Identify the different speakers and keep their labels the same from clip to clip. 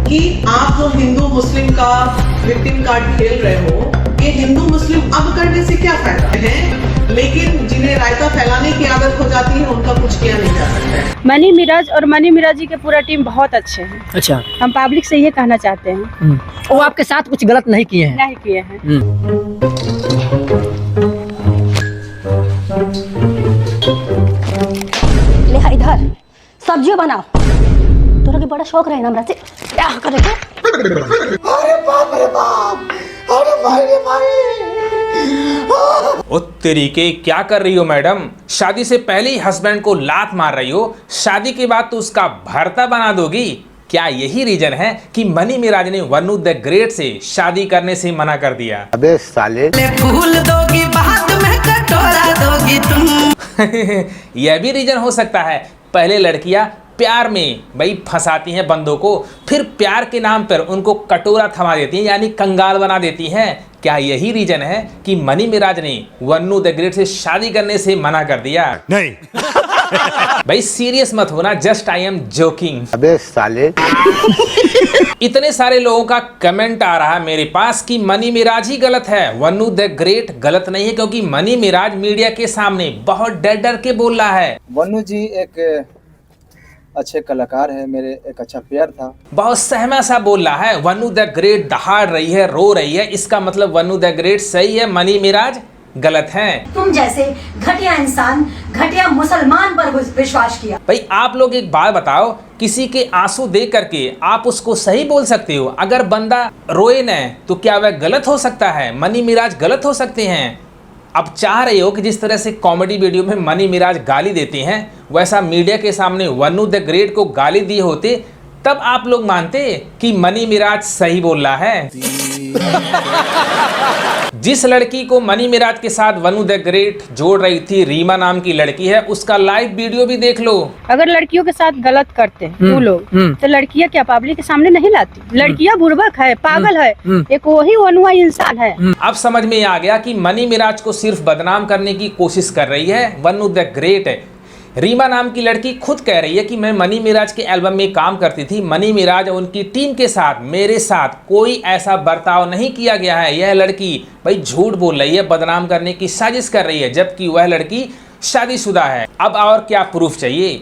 Speaker 1: कि आप जो हिंदू मुस्लिम का विक्टिम कार्ड खेल रहे हो, ये हिंदू मुस्लिम अब करने से क्या फायदा है, लेकिन जिन्हें रायता फैलाने की आदत हो जाती है उनका कुछ किया नहीं जा सकता है।
Speaker 2: मनी मिराज और मनी मिराज जी के पूरा टीम बहुत अच्छे हैं।
Speaker 3: अच्छा,
Speaker 2: हम पब्लिक से ये कहना चाहते हैं।
Speaker 3: वो आपके साथ कुछ गलत नहीं किए हैं?
Speaker 2: नहीं किए हैं।
Speaker 4: ले इधर सब्जी बनाओ। तोरा के बड़ा शौक रहे ना हमरा से क्या करे के?
Speaker 5: अरे बाप रे बाप, अरे भाई रे भाई।
Speaker 6: ओ तरीके, क्या कर रही हो मैडम? शादी से पहले ही हस्बैंड को लात मार रही हो, शादी के बाद तो उसका भरता बना दोगी। क्या यही रीजन है कि मनी मिराज ने वनु द ग्रेट से शादी करने से मना कर दिया?
Speaker 5: अबे साले,
Speaker 7: फूल दोगी बाद में कटोरा दोगी तुम।
Speaker 6: यह भी रीजन हो सकता है। पहले लड़कियां प्यार में भाई फंसाती हैं बंदों को, फिर प्यार के नाम पर उनको कटोरा थमा देती हैं, यानी कंगाल बना देती हैं। क्या यही रीजन है कि मनी मिराज ने वन्नू द ग्रेट से शादी करने से मना कर दिया?
Speaker 5: नहीं।
Speaker 6: भाई सीरियस मत होना, जस्ट आई एम जोकिंग।
Speaker 5: अबे साले।
Speaker 6: इतने सारे लोगों का कमेंट आ रहा है मेरे पास कि मनी मिराज ही गलत है, वन्नू द ग्रेट गलत नहीं है, क्योंकि मनी मिराज मीडिया के सामने बहुत डर डर के बोल रहा है।
Speaker 8: वन्नू जी एक अच्छे कलाकार है, मेरे एक अच्छा प्यार था।
Speaker 6: बहुत सहमा सा बोल रहा है। वन्नू द ग्रेट दहाड़ रही है, रो रही है, इसका मतलब वन्नू द ग्रेट सही है, मनी मिराज गलत हैं।
Speaker 4: तुम जैसे घटिया इंसान घटिया मुसलमान पर विश्वास किया।
Speaker 6: भाई आप लोग एक बात बताओ, किसी के आंसू देख करके आप उसको सही बोल सकते हो? अगर बंदा रोए न तो क्या वह गलत हो सकता है? मनी मिराज गलत हो सकते हैं? अब चाह रहे हो कि जिस तरह से कॉमेडी वीडियो में मनी मिराज गाली देते हैं, वैसा मीडिया के सामने वन्नू द ग्रेट को गाली दिए होते, तब आप लोग मानते कि मनी मिराज सही बोल रहा है। जिस लड़की को मनी मिराज के साथ वन्नू द ग्रेट जोड़ रही थी, रीमा नाम की लड़की है, उसका लाइव वीडियो भी देख लो।
Speaker 2: अगर लड़कियों के साथ गलत करते हैं वो लोग, तो लड़कियां क्या पब्लिक के सामने नहीं लाती? लड़कियां बुर्बक है, पागल है, एक वही वनुआ इंसान है।
Speaker 6: अब समझ में आ गया कि मनी मिराज को सिर्फ बदनाम करने की कोशिश कर रही है वन्नू द ग्रेट है। रीमा नाम की लड़की खुद कह रही है कि मैं मनी मिराज के एल्बम में काम करती थी, मनी मिराज और उनकी टीम के साथ मेरे साथ कोई ऐसा बर्ताव नहीं किया गया है। यह लड़की भाई झूठ बोल रही है, बदनाम करने की साजिश कर रही है, जबकि वह लड़की शादीशुदा है। अब और क्या प्रूफ चाहिए?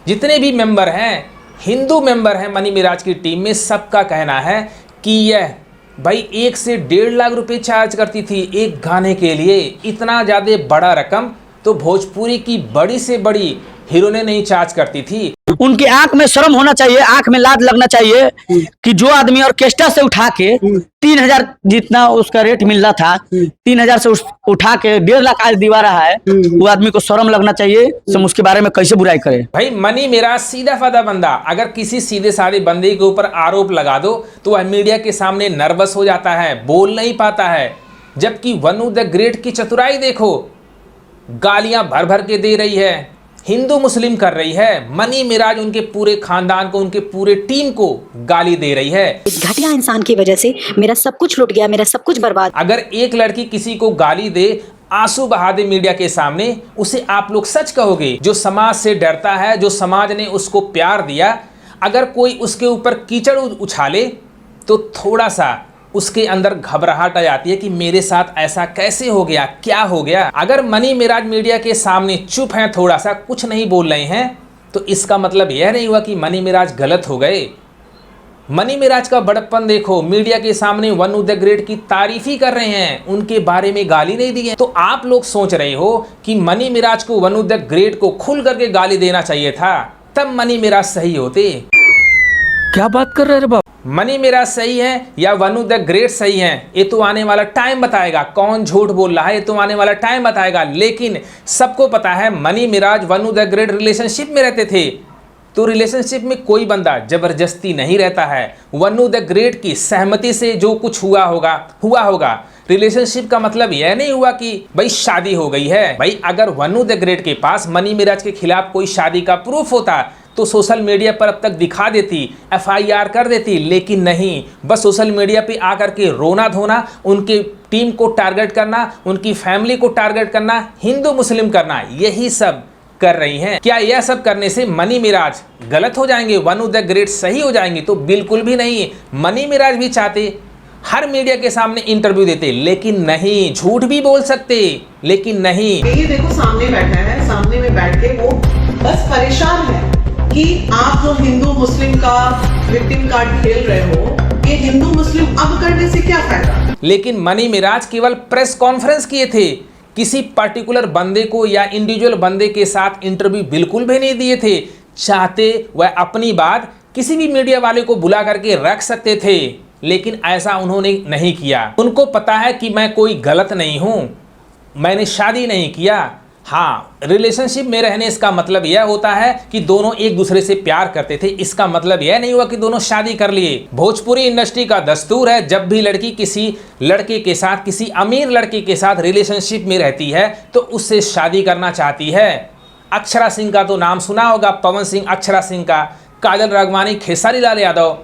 Speaker 6: जितने भी मेंबर हैं, हिंदू मेंबर हैं मनी मिराज की टीम में, सबका कहना है कि यह भाई 1 से 1.5 लाख रुपए चार्ज करती थी एक गाने के लिए। इतना ज़्यादा बड़ा रकम तो भोजपुरी की बड़ी से बड़ी हीरोइनें नहीं चार्ज करती थी।
Speaker 3: उनकी आंख में शर्म होना चाहिए, आंख में लाज लगना चाहिए कि जो आदमी ऑर्केस्ट्रा से उठा के 3000 जितना उसका रेट मिल रहा था, 3000 से उठा के 1.5 लाख आज दिवा रहा है, वो आदमी को शर्म लगना चाहिए। हम उसके बारे में कैसे बुराई करें?
Speaker 6: भाई मनी मिराज सीधा साधा बंदा, अगर किसी सीधे साधे बंदे के ऊपर आरोप लगा दो तो वह मीडिया के सामने नर्वस हो जाता है, बोल नहीं पाता है। जबकि वन्नू द ग्रेट की चतुराई देखो, गालियां भर भर के दे रही है, हिंदू मुस्लिम कर रही है। मनी मिराज उनके पूरे खानदान को, उनके पूरे टीम को गाली दे रही है।
Speaker 4: इस घटिया इंसान की वजह से मेरा सब कुछ लुट गया, मेरा सब कुछ बर्बाद।
Speaker 6: अगर एक लड़की किसी को गाली दे, आंसू बहा दे मीडिया के सामने, उसे आप लोग सच कहोगे? जो समाज से डरता है, जो समाज ने उसको प्यार दिया, अगर कोई उसके ऊपर कीचड़ उछाले तो थोड़ा सा उसके अंदर घबराहट आ जाती है कि मेरे साथ ऐसा कैसे हो गया, क्या हो गया। अगर मनी मिराज मीडिया के सामने चुप हैं, थोड़ा सा कुछ नहीं बोल रहे हैं, तो इसका मतलब यह नहीं हुआ कि मनी मिराज गलत हो गए। मनी मिराज का बड़प्पन देखो, मीडिया के सामने वन्नू द ग्रेट की तारीफ ही कर रहे हैं, उनके बारे में गाली नहीं दी है। तो आप लोग सोच रहे हो कि मनी मिराज को वन्नू द ग्रेट को खुल करके गाली देना चाहिए था, तब मनी मिराज सही होते।
Speaker 3: क्या बात कर रहे हैं बाबा?
Speaker 6: मनी मिराज सही है या वन्नू द ग्रेट सही है, ये तो आने वाला टाइम बताएगा। कौन झूठ बोल रहा है ये तो आने वाला टाइम बताएगा। लेकिन सबको पता है मनी मिराज वन्नू द ग्रेट रिलेशनशिप में रहते थे, तो रिलेशनशिप में कोई बंदा जबरदस्ती नहीं रहता है। वन्नू द ग्रेट की सहमति से जो कुछ हुआ होगा। रिलेशनशिप का मतलब यह नहीं हुआ कि भाई शादी हो गई है। भाई अगर वन्नू द ग्रेट के पास मनी मिराज के खिलाफ कोई शादी का प्रूफ होता तो सोशल मीडिया पर अब तक दिखा देती, FIR कर देती, लेकिन नहीं, बस सोशल मीडिया पे आकर के रोना धोना, उनके टीम को टारगेट करना, उनकी फैमिली को टारगेट करना, हिंदू मुस्लिम करना, यही सब कर रही हैं। क्या यह सब करने से मनी मिराज गलत हो जाएंगे, वनु द ग्रेट सही हो जाएंगे? तो बिल्कुल भी नहीं। मनी मिराज भी चाहते हर मीडिया के सामने इंटरव्यू देते, लेकिन नहीं, झूठ भी बोल सकते लेकिन नहीं।
Speaker 1: ये देखो सामने बैठा है, सामने में बैठ के वो बस परेशान है कि आप जो हिंदू मुस्लिम का विक्टिम कार्ड खेल रहे हो, ये हिंदू मुस्लिम अब करने से क्या फायदा।
Speaker 6: लेकिन मनी मिराज केवल प्रेस कॉन्फ्रेंस किए थे, किसी पर्टिकुलर बंदे को या इंडिविजुअल बंदे के साथ इंटरव्यू बिल्कुल भी नहीं दिए थे। चाहते वह अपनी बात किसी भी मीडिया वाले को बुला करके रख सकते थे, लेकिन ऐसा उन्होंने नहीं किया। उनको पता है कि मैं कोई गलत नहीं हूं, मैंने शादी नहीं किया। हाँ, रिलेशनशिप में रहने इसका मतलब यह होता है कि दोनों एक दूसरे से प्यार करते थे, इसका मतलब यह नहीं हुआ कि दोनों शादी कर लिए। भोजपुरी इंडस्ट्री का दस्तूर है, जब भी लड़की किसी लड़के के साथ, किसी अमीर लड़के के साथ रिलेशनशिप में रहती है तो उससे शादी करना चाहती है। अक्षरा सिंह का तो नाम सुना होगा, पवन सिंह, अक्षरा सिंह का, काजल राघवानी, खेसारी लाल यादव,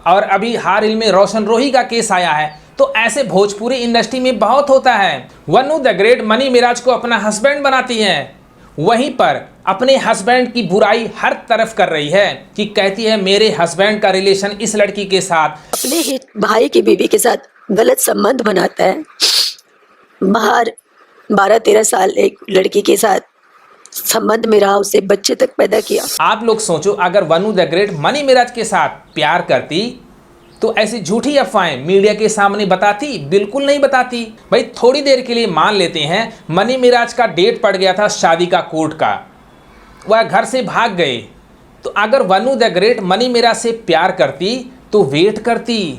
Speaker 6: और अभी हाल ही में रोशन रोही का केस आया है। तो ऐसे भोजपुरी इंडस्ट्री में बहुत होता है। वनु द ग्रेट मनी मिराज को अपना हस्बैंड बनाती हैं, वहीं पर अपने हस्बैंड की बुराई हर तरफ कर रही है कि कहती है मेरे हस्बैंड का रिलेशन इस लड़की के साथ,
Speaker 9: अपने ही भाई की बीवी के साथ गलत संबंध बनाता है। बाहर 12-13 साल एक लड़की के साथ संबंध में रहा, उससे बच्चे तक पैदा किया।
Speaker 6: आप लोग सोचो, अगर वनु द ग्रेट मनी मिराज के साथ प्यार करती तो ऐसी झूठी अफवाहें मीडिया के सामने बताती? बिल्कुल नहीं बताती। भाई थोड़ी देर के लिए मान लेते हैं मनी मिराज का डेट पड़ गया था शादी का, कोर्ट का, वह घर से भाग गए, तो अगर वनु द ग्रेट मनी मिराज से प्यार करती तो वेट करती,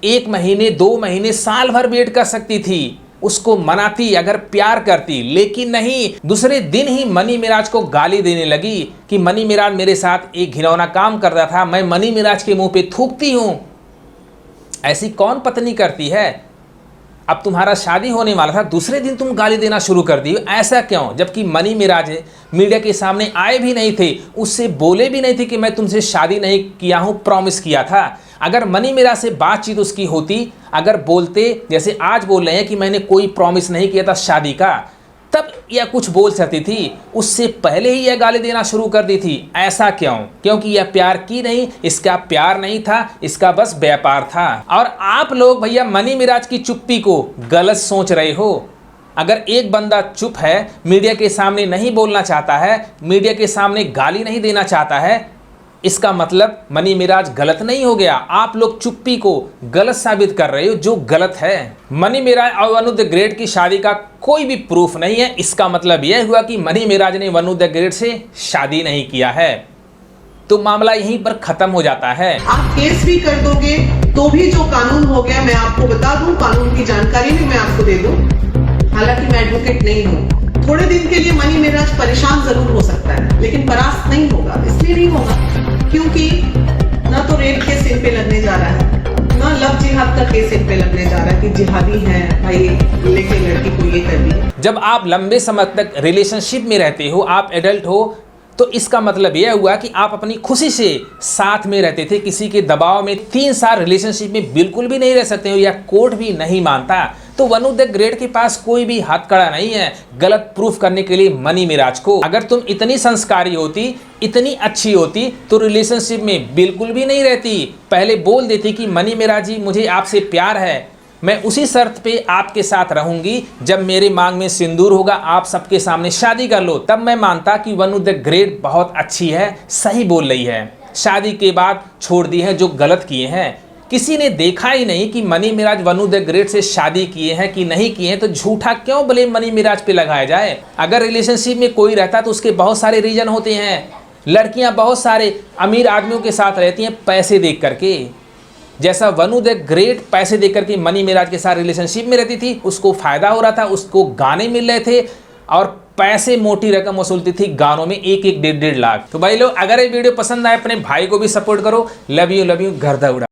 Speaker 6: 1 महीने 2 महीने साल भर वेट कर सकती थी, उसको मनाती अगर प्यार करती। लेकिन नहीं, दूसरे दिन ही मनी मिराज को गाली देने लगी कि मनी मिराज मेरे साथ एक घिनौना काम कर रहा था, मैं मनी मिराज के मुंह पे थूकती हूं। ऐसी कौन पत्नी करती है? अब तुम्हारा शादी होने वाला था, दूसरे दिन तुम गाली देना शुरू कर दी, ऐसा क्यों? जबकि मनी मिराज मीडिया के सामने आए भी नहीं थे, उससे बोले भी नहीं थे कि मैं तुमसे शादी नहीं किया हूं, प्रॉमिस किया था। अगर मनी मिराज से बातचीत उसकी होती, अगर बोलते जैसे आज बोल रहे हैं कि मैंने कोई प्रॉमिस नहीं किया था शादी का, तब यह कुछ बोल सकती थी, उससे पहले ही यह गाली देना शुरू कर दी थी। ऐसा क्यों? क्योंकि यह प्यार की नहीं, इसका प्यार नहीं था, इसका बस व्यापार था। और आप लोग भैया मनी मिराज की चुप्पी को गलत सोच रहे हो। अगर एक बंदा चुप है, मीडिया के सामने नहीं बोलना चाहता है, मीडिया के सामने गाली नहीं देना चाहता है, इसका मतलब मनी मिराज गलत नहीं हो गया। आप लोग चुप्पी को गलत साबित कर रहे हो, जो गलत है। मनी मिराज और वनु द ग्रेट की शादी का कोई भी प्रूफ नहीं है, इसका मतलब यह हुआ कि मनी मिराज ने वनु द ग्रेट से शादी नहीं किया है, तो मामला यहीं पर खत्म हो जाता है।
Speaker 1: आप केस भी कर दोगे तो भी जो कानून हो गया, मैं आपको बता दूं, कानून की जानकारी भी मैं आपको दे दूं, हालांकि मैं एडवोकेट नहीं हूँ। थोड़े दिन के लिए मनी मिराज परेशान जरूर हो सकता है, लेकिन परास्त नहीं होगा। इसलिए नहीं होगा क्योंकि ना तो रेप केस इन पे लगने जा रहा है, ना लव जिहाद का केस इन पे लगने जा रहा है कि जिहादी है भाई लेके लड़की को ये कर दी।
Speaker 6: जब आप लंबे समय तक रिलेशनशिप में रहते हो, आप एडल्ट हो, तो इसका मतलब यह हुआ कि आप अपनी खुशी से साथ में रहते थे, किसी के दबाव में 3 साल रिलेशनशिप में बिल्कुल भी नहीं रह सकते हो, या कोर्ट भी नहीं मानता। तो वनु द ग्रेट के पास कोई भी हथकड़ा नहीं है गलत प्रूफ करने के लिए मनी मिराज को। अगर तुम इतनी संस्कारी होती, इतनी अच्छी होती, तो रिलेशनशिप में बिल्कुल भी नहीं रहती, पहले बोल देती कि मनी मिराज जी मुझे आपसे प्यार है, मैं उसी शर्त पे आपके साथ रहूंगी, जब मेरे मांग में सिंदूर होगा आप सबके सामने शादी कर लो, तब मैं मानता कि वनु द ग्रेट बहुत अच्छी है, सही बोल रही है। शादी के बाद छोड़ दी है जो गलत किए हैं। किसी ने देखा ही नहीं कि मनी मिराज वनु द ग्रेट से शादी किए हैं कि नहीं किए हैं, तो झूठा क्यों ब्लेम मनी मिराज पे लगाया जाए? अगर रिलेशनशिप में कोई रहता तो उसके बहुत सारे रीजन होते हैं। लड़कियां बहुत सारे अमीर आदमियों के साथ रहती हैं पैसे देख करके, जैसा वनु द ग्रेट पैसे देख करके मनी मिराज के साथ रिलेशनशिप में रहती थी, उसको फायदा हो रहा था, उसको गाने मिल रहे थे और पैसे मोटी रकम वसूलती थी गानों में, 1-1, 1.5 लाख। तो भाई लोग अगर ये वीडियो पसंद आए अपने भाई को भी सपोर्ट करो। लव यू घर दा उड़ा।